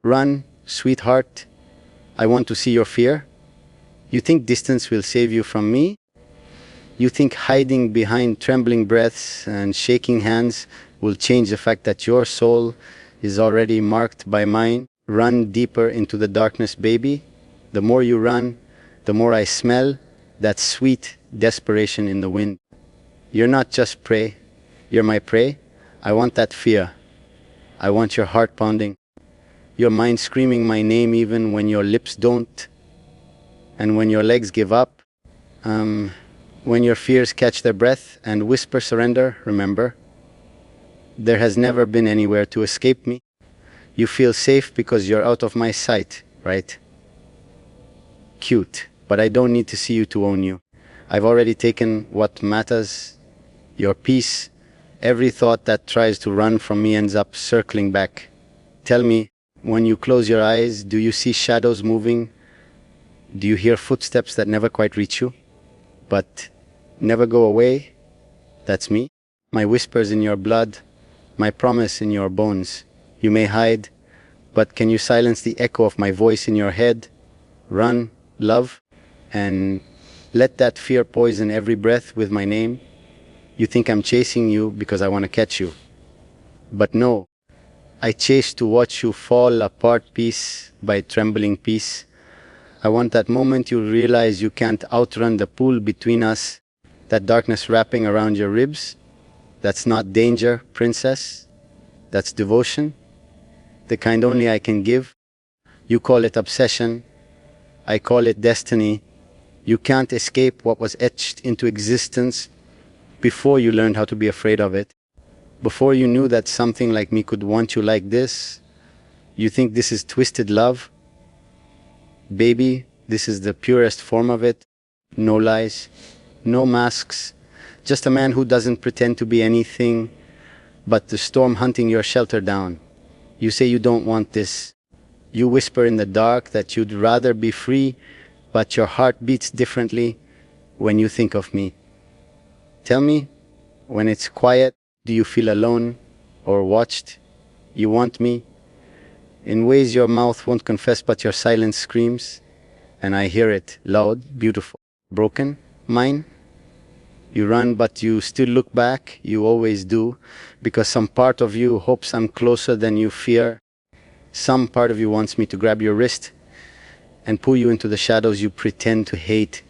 Run, sweetheart. I want to see your fear. You think distance will save you from me? You think hiding behind trembling breaths and shaking hands will change the fact that your soul is already marked by mine? Run deeper into the darkness, baby. The more you run, the more I smell that sweet desperation in the wind. You're not just prey, you're my prey. I want that fear. I want your heart pounding, your mind screaming my name even when your lips don't, and when your legs give up, when your fears catch their breath and whisper surrender. Remember, there has never been anywhere to escape me. You feel safe because you're out of my sight, right? Cute, but I don't need to see you to own you. I've already taken what matters, your peace. Every thought that tries to run from me ends up circling back. Tell me, when you close your eyes, do you see shadows moving? Do you hear footsteps that never quite reach you, but never go away? That's me. My whispers in your blood, my promise in your bones. You may hide, but can you silence the echo of my voice in your head? Run, love, and let that fear poison every breath with my name. You think I'm chasing you because I want to catch you. But no, I chase to watch you fall apart piece by trembling piece. I want that moment you realize you can't outrun the pool between us, that darkness wrapping around your ribs. That's not danger, princess. That's devotion, the kind only I can give. You call it obsession, I call it destiny. You can't escape what was etched into existence before you learned how to be afraid of it. Before you knew that something like me could want you like this. You think this is twisted love? Baby, this is the purest form of it. No lies, no masks, just a man who doesn't pretend to be anything but the storm hunting your shelter down. You say you don't want this. You whisper in the dark that you'd rather be free, but your heart beats differently when you think of me. Tell me, when it's quiet, do you feel alone or watched? You want me in ways your mouth won't confess, but your silence screams, and I hear it loud, beautiful, broken, mine. You run, but you still look back. You always do, because some part of you hopes I'm closer than you fear. Some part of you wants me to grab your wrist and pull you into the shadows you pretend to hate.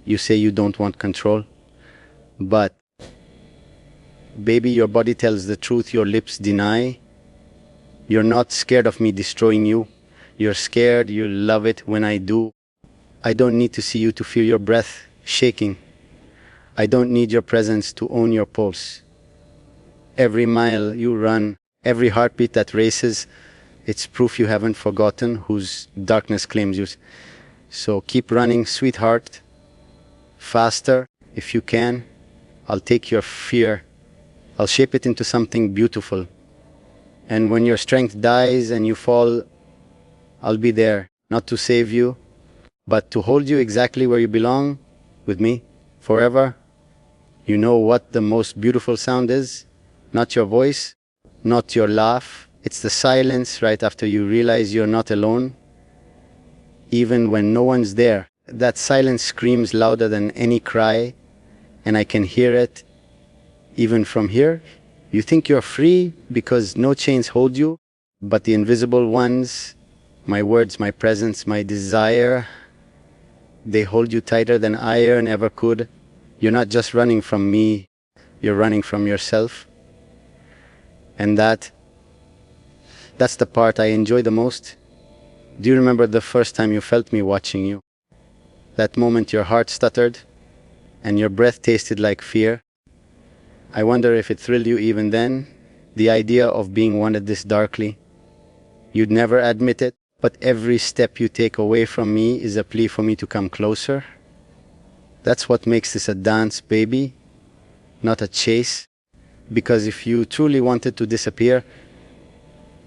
You say you don't want control, but baby, your body tells the truth, your lips deny. You're not scared of me destroying you. You're scared, you love it when I do. I don't need to see you to feel your breath shaking. I don't need your presence to own your pulse. Every mile you run, every heartbeat that races, it's proof you haven't forgotten whose darkness claims you. So keep running, sweetheart. Faster, if you can. I'll take your fear. I'll shape it into something beautiful. And when your strength dies and you fall, I'll be there, not to save you, but to hold you exactly where you belong, with me, forever. You know what the most beautiful sound is? Not your voice, not your laugh. It's the silence right after you realize you're not alone. Even when no one's there, that silence screams louder than any cry, and I can hear it even from here. You think you're free because no chains hold you, but the invisible ones, my words, my presence, my desire, they hold you tighter than iron ever could. You're not just running from me, you're running from yourself. And that's the part I enjoy the most. Do you remember the first time you felt me watching you? That moment your heart stuttered and your breath tasted like fear. I wonder if it thrilled you even then, the idea of being wanted this darkly. You'd never admit it, but every step you take away from me is a plea for me to come closer. That's what makes this a dance, baby, not a chase. Because if you truly wanted to disappear,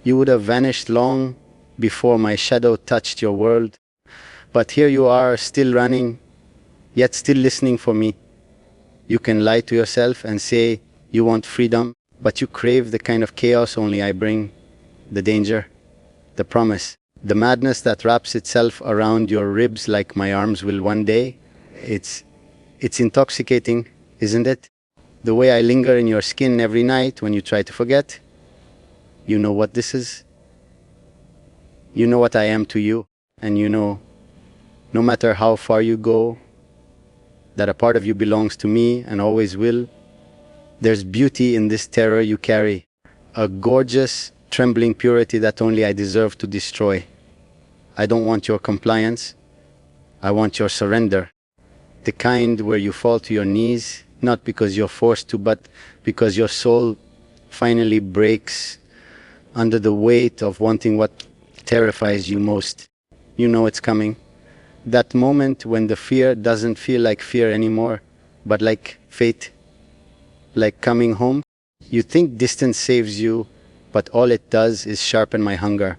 you would have vanished long before my shadow touched your world. But here you are, still running, yet still listening for me. You can lie to yourself and say you want freedom, but you crave the kind of chaos only I bring, the danger. the promise, the madness that wraps itself around your ribs like my arms will one day. It's, it's intoxicating, isn't it? The way I linger in your skin every night when you try to forget. You know what this is? You know what I am to you, and you know, no matter how far you go, that a part of you belongs to me and always will. There's beauty in this terror you carry, a gorgeous, trembling purity that only I deserve to destroy. I don't want your compliance. I want your surrender. The kind where you fall to your knees, not because you're forced to, but because your soul finally breaks under the weight of wanting what terrifies you most. You know it's coming. That moment when the fear doesn't feel like fear anymore, but like fate, like coming home. You think distance saves you, but all it does is sharpen my hunger.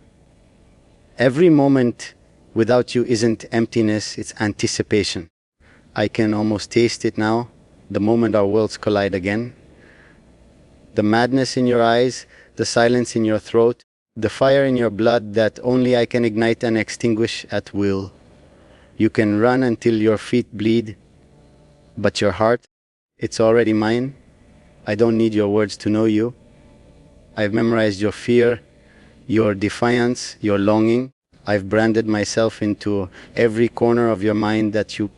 Every moment without you isn't emptiness, it's anticipation. I can almost taste it now, the moment our worlds collide again. The madness in your eyes, the silence in your throat, the fire in your blood that only I can ignite and extinguish at will. You can run until your feet bleed, but your heart, it's already mine. I don't need your words to know you. I've memorized your fear, your defiance, your longing. I've branded myself into every corner of your mind that you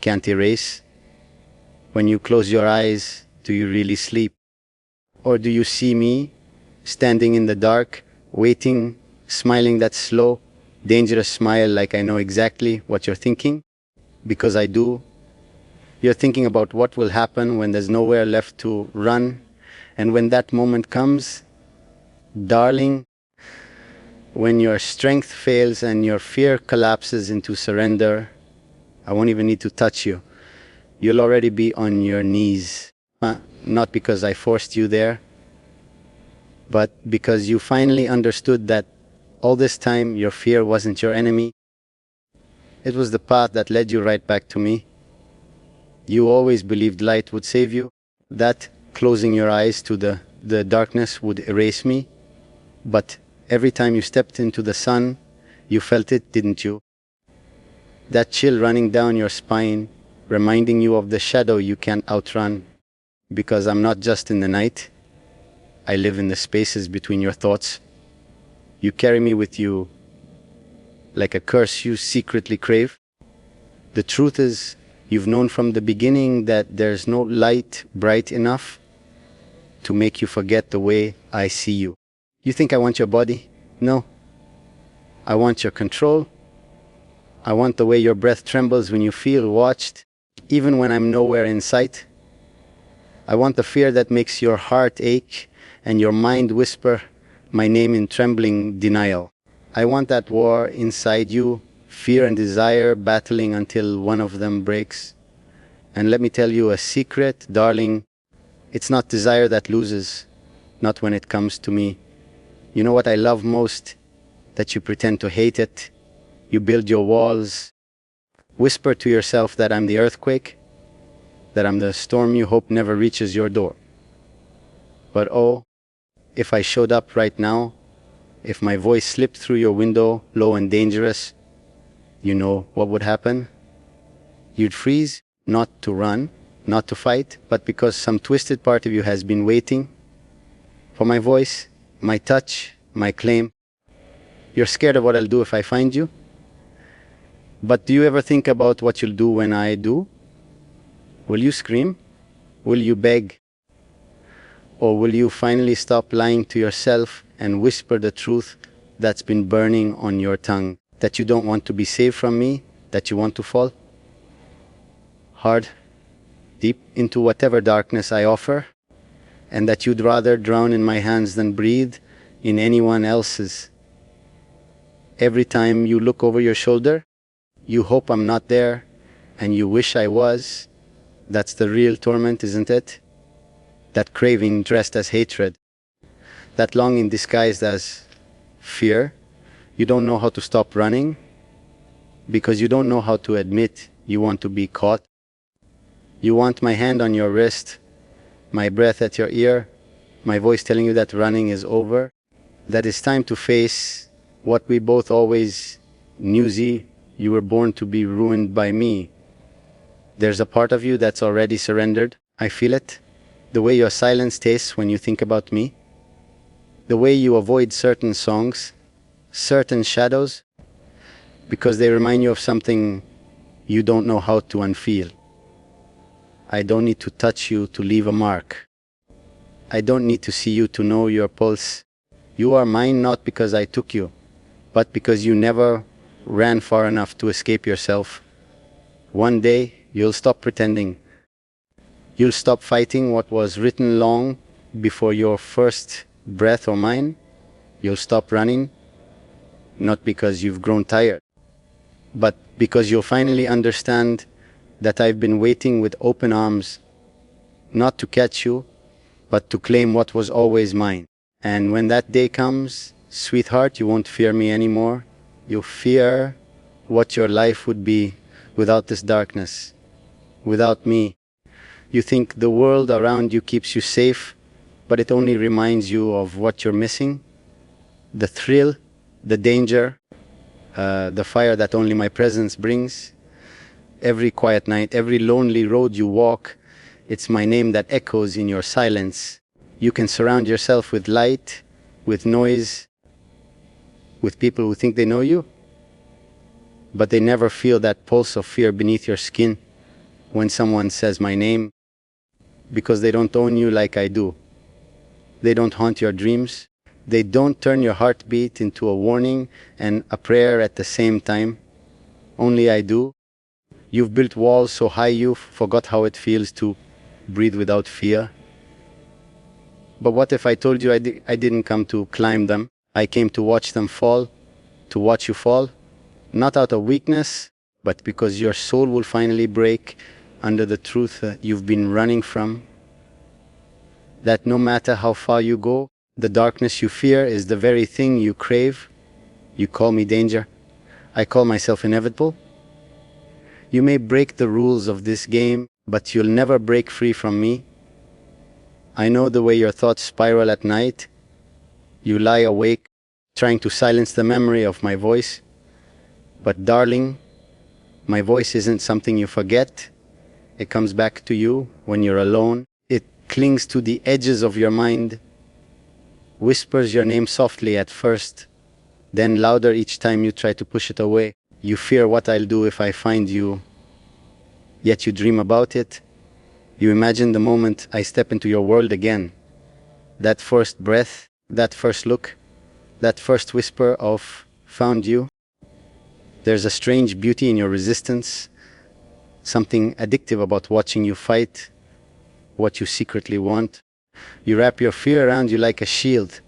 can't erase. When you close your eyes, do you really sleep? Or do you see me standing in the dark, waiting, smiling that slow, dangerous smile like I know exactly what you're thinking? Because I do. You're thinking about what will happen when there's nowhere left to run. And when that moment comes, darling, when your strength fails and your fear collapses into surrender, I won't even need to touch you. You'll already be on your knees. Not because I forced you there, but because you finally understood that all this time your fear wasn't your enemy. It was the path that led you right back to me. You always believed light would save you, that closing your eyes to the darkness would erase me. But every time you stepped into the sun, you felt it, didn't you? That chill running down your spine, reminding you of the shadow you can't outrun. Because I'm not just in the night, I live in the spaces between your thoughts. You carry me with you like a curse you secretly crave. The truth is, you've known from the beginning that there's no light bright enough to make you forget the way I see you. You think I want your body? No. I want your control. I want the way your breath trembles when you feel watched, even when I'm nowhere in sight. I want the fear that makes your heart ache and your mind whisper my name in trembling denial. I want that war inside you, fear and desire battling until one of them breaks. And let me tell you a secret, darling, it's not desire that loses, not when it comes to me. You know what I love most? That you pretend to hate it. You build your walls. Whisper to yourself that I'm the earthquake, that I'm the storm you hope never reaches your door. But oh, if I showed up right now, if my voice slipped through your window, low and dangerous, you know what would happen? You'd freeze, not to run, not to fight, but because some twisted part of you has been waiting for my voice, my touch, my claim. You're scared of what I'll do if I find you? But do you ever think about what you'll do when I do? Will you scream? Will you beg? Or will you finally stop lying to yourself and whisper the truth that's been burning on your tongue? That you don't want to be saved from me? That you want to fall hard, deep into whatever darkness I offer? And that you'd rather drown in my hands than breathe in anyone else's? Every time you look over your shoulder, you hope I'm not there, and you wish I was. That's the real torment, isn't it? That craving dressed as hatred, that longing disguised as fear. You don't know how to stop running because you don't know how to admit you want to be caught. You want my hand on your wrist, my breath at your ear, my voice telling you that running is over, that it's time to face What we both always knew, Z, you were born to be ruined by me. There's a part of you that's already surrendered. I feel it. The way your silence tastes when you think about me. The way you avoid certain songs, certain shadows, because they remind you of something you don't know how to unfeel. I don't need to touch you to leave a mark. I don't need to see you to know your pulse. You are mine not because I took you, but because you never ran far enough to escape yourself. One day, you'll stop pretending. You'll stop fighting what was written long before your first breath or mine. You'll stop running, not because you've grown tired, but because you'll finally understand that I've been waiting with open arms, not to catch you, but to claim what was always mine. And when that day comes, sweetheart, you won't fear me anymore. You'll fear what your life would be without this darkness, without me. You think the world around you keeps you safe, but it only reminds you of what you're missing. The thrill, the danger, the fire that only my presence brings. Every quiet night, every lonely road you walk, it's my name that echoes in your silence. You can surround yourself with light, with noise, with people who think they know you, but they never feel that pulse of fear beneath your skin when someone says my name, because they don't own you like I do. They don't haunt your dreams. They don't turn your heartbeat into a warning and a prayer at the same time. Only I do. You've built walls so high you forgot how it feels to breathe without fear. But what if I told you I didn't come to climb them? I came to watch them fall, to watch you fall, not out of weakness, but because your soul will finally break under the truth that you've been running from. That no matter how far you go, the darkness you fear is the very thing you crave. You call me danger. I call myself inevitable. You may break the rules of this game, but you'll never break free from me. I know the way your thoughts spiral at night. You lie awake, trying to silence the memory of my voice. But darling, my voice isn't something you forget. It comes back to you when you're alone. It clings to the edges of your mind, whispers your name softly at first, then louder each time you try to push it away. You fear what I'll do if I find you, yet you dream about it. You imagine the moment I step into your world again. That first breath, that first look, that first whisper of found you. There's a strange beauty in your resistance, something addictive about watching you fight what you secretly want. You wrap your fear around you like a shield,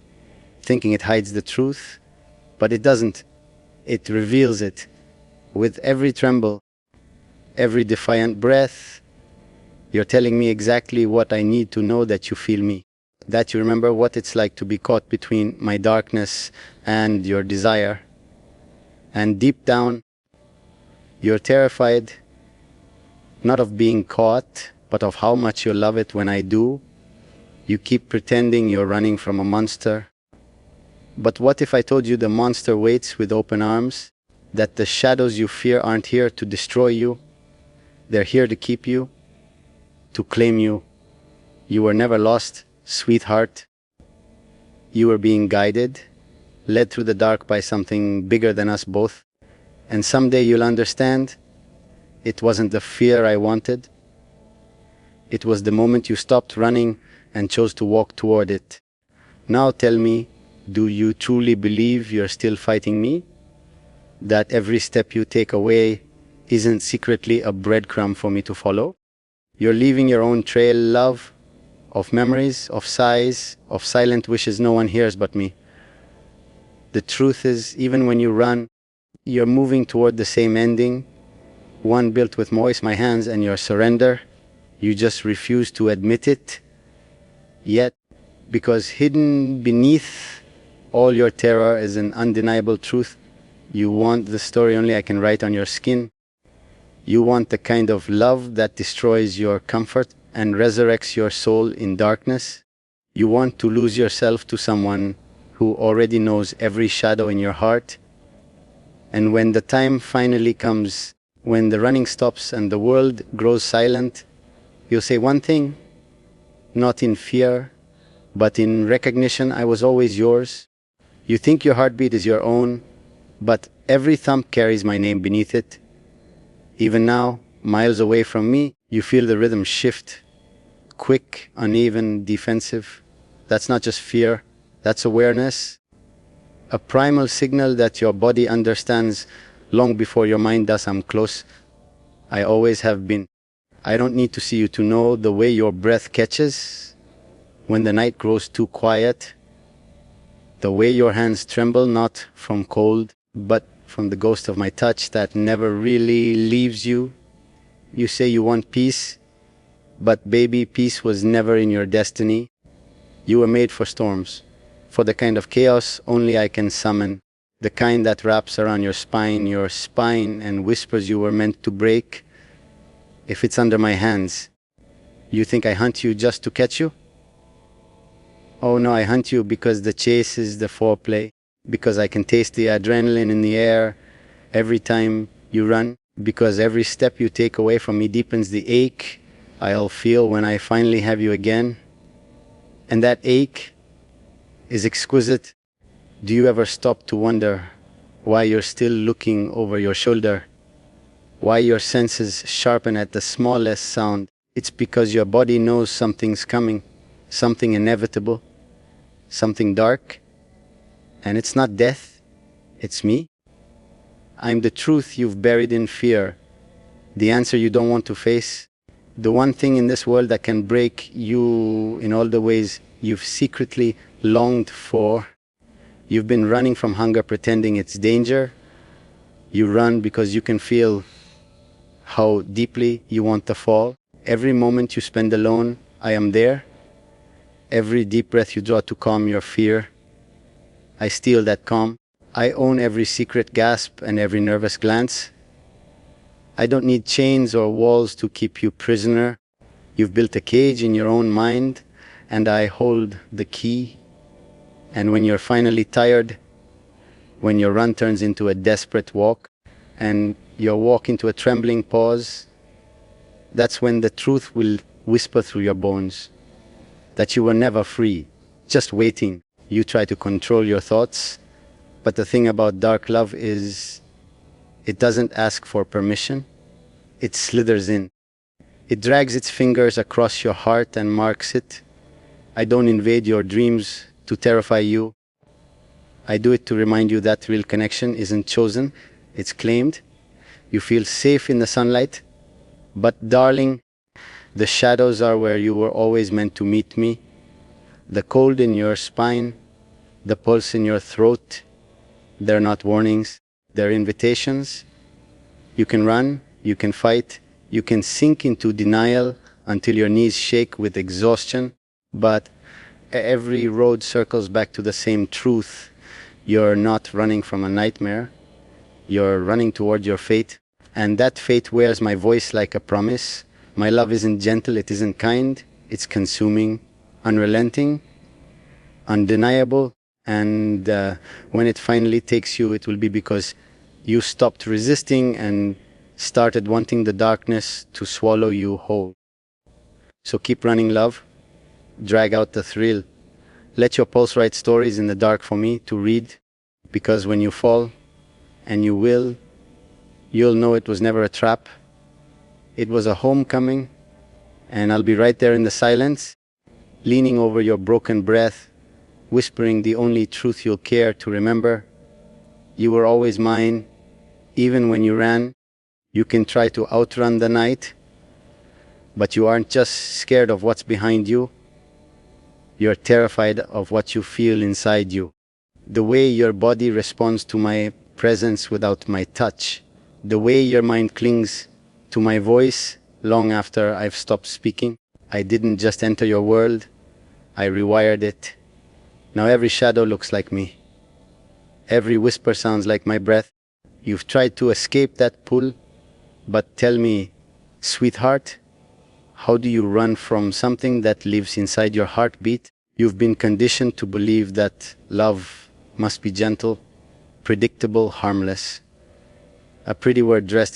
thinking it hides the truth, but it doesn't. It reveals it. With every tremble, every defiant breath, you're telling me exactly what I need to know, that you feel me, that you remember what it's like to be caught between my darkness and your desire. And deep down, you're terrified, not of being caught, but of how much you love it when I do. You keep pretending you're running from a monster. But what if I told you the monster waits with open arms? That the shadows you fear aren't here to destroy you. They're here to keep you, to claim you. You were never lost, sweetheart. You were being guided, led through the dark by something bigger than us both. And someday you'll understand, it wasn't the fear I wanted. It was the moment you stopped running and chose to walk toward it. Now tell me, do you truly believe you're still fighting me? That every step you take away isn't secretly a breadcrumb for me to follow? You're leaving your own trail, love, of memories, of sighs, of silent wishes no one hears but me. The truth is, even when you run, you're moving toward the same ending, one built with moist my hands and your surrender. You just refuse to admit it. Yet, because hidden beneath all your terror is an undeniable truth, you want the story only I can write on your skin. You want the kind of love that destroys your comfort and resurrects your soul in darkness. You want to lose yourself to someone who already knows every shadow in your heart. And when the time finally comes, when the running stops and the world grows silent, you'll say one thing, not in fear, but in recognition: I was always yours. You think your heartbeat is your own, but every thump carries my name beneath it. Even now, miles away from me, you feel the rhythm shift. Quick, uneven, defensive. That's not just fear, that's awareness. A primal signal that your body understands long before your mind does. I'm close. I always have been. I don't need to see you to know the way your breath catches when the night grows too quiet. The way your hands tremble, not from cold, but from the ghost of my touch that never really leaves you. You say you want peace, but baby, peace was never in your destiny. You were made for storms, for the kind of chaos only I can summon, the kind that wraps around your spine, and whispers you were meant to break. If it's under my hands, you think I hunt you just to catch you? Oh no, I hunt you because the chase is the foreplay, because I can taste the adrenaline in the air every time you run, because every step you take away from me deepens the ache I'll feel when I finally have you again. And that ache is exquisite. Do you ever stop to wonder why you're still looking over your shoulder? Why your senses sharpen at the smallest sound? It's because your body knows something's coming, something inevitable, something dark. And it's not death, it's me. I'm the truth you've buried in fear, the answer you don't want to face, the one thing in this world that can break you in all the ways you've secretly longed for. You've been running from hunger pretending it's danger. You run because you can feel how deeply you want to fall. Every moment you spend alone, I am there. Every deep breath you draw to calm your fear, I steal that calm. I own every secret gasp and every nervous glance. I don't need chains or walls to keep you prisoner. You've built a cage in your own mind, and I hold the key. And when you're finally tired, when your run turns into a desperate walk, and your walk into a trembling pause, that's when the truth will whisper through your bones, that you were never free, just waiting. You try to control your thoughts, but the thing about dark love is it doesn't ask for permission. It slithers in. It drags its fingers across your heart and marks it. I don't invade your dreams to terrify you. I do it to remind you that real connection isn't chosen, it's claimed. You feel safe in the sunlight, but darling, the shadows are where you were always meant to meet me. The cold in your spine, the pulse in your throat, they're not warnings, they're invitations. You can run, you can fight, you can sink into denial until your knees shake with exhaustion, but every road circles back to the same truth. You're not running from a nightmare, you're running toward your fate, and that fate wears my voice like a promise. My love isn't gentle, it isn't kind, it's consuming, unrelenting, undeniable. And when it finally takes you, it will be because you stopped resisting and started wanting the darkness to swallow you whole. So keep running, love. Drag out the thrill. Let your pulse write stories in the dark for me to read, because when you fall, and you will, you'll know it was never a trap. It was a homecoming, and I'll be right there in the silence, leaning over your broken breath, whispering the only truth you'll care to remember. You were always mine, even when you ran. You can try to outrun the night, but you aren't just scared of what's behind you. You're terrified of what you feel inside you. The way your body responds to my presence without my touch. The way your mind clings to my voice long after I've stopped speaking. I didn't just enter your world, I rewired it. Now every shadow looks like me. Every whisper sounds like my breath. You've tried to escape that pull, but tell me, sweetheart, how do you run from something that lives inside your heartbeat? You've been conditioned to believe that love must be gentle, predictable, harmless. A pretty word dressed